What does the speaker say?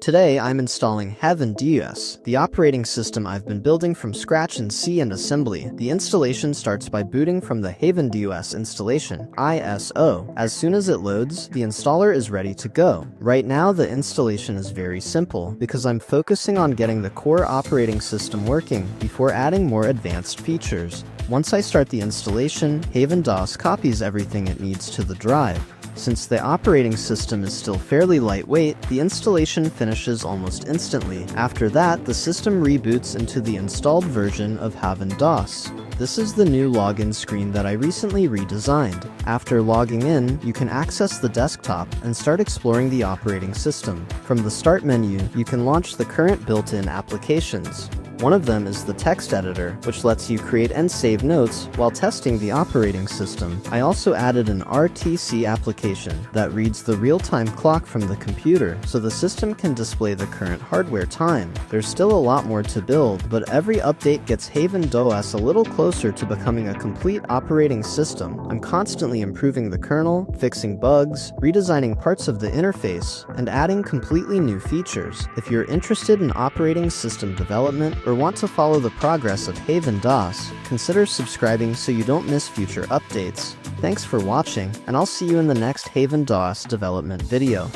Today, I'm installing HavenDOS, the operating system I've been building from scratch in C and assembly. The installation starts by booting from the HavenDOS installation, ISO. As soon as it loads, the installer is ready to go. Right now, the installation is very simple, because I'm focusing on getting the core operating system working before adding more advanced features. Once I start the installation, HavenDOS copies everything it needs to the drive. Since the operating system is still fairly lightweight, the installation finishes almost instantly. After that, the system reboots into the installed version of HavenDOS. This is the new login screen that I recently redesigned. After logging in, you can access the desktop and start exploring the operating system. From the Start menu, you can launch the current built-in applications. One of them is the text editor, which lets you create and save notes while testing the operating system. I also added an RTC application that reads the real-time clock from the computer, so the system can display the current hardware time. There's still a lot more to build, but every update gets HavenDOS a little closer to becoming a complete operating system. I'm constantly improving the kernel, fixing bugs, redesigning parts of the interface, and adding completely new features. If you're interested in operating system development or want to follow the progress of HavenDOS, consider subscribing so you don't miss future updates. Thanks for watching, and I'll see you in the next HavenDOS development video.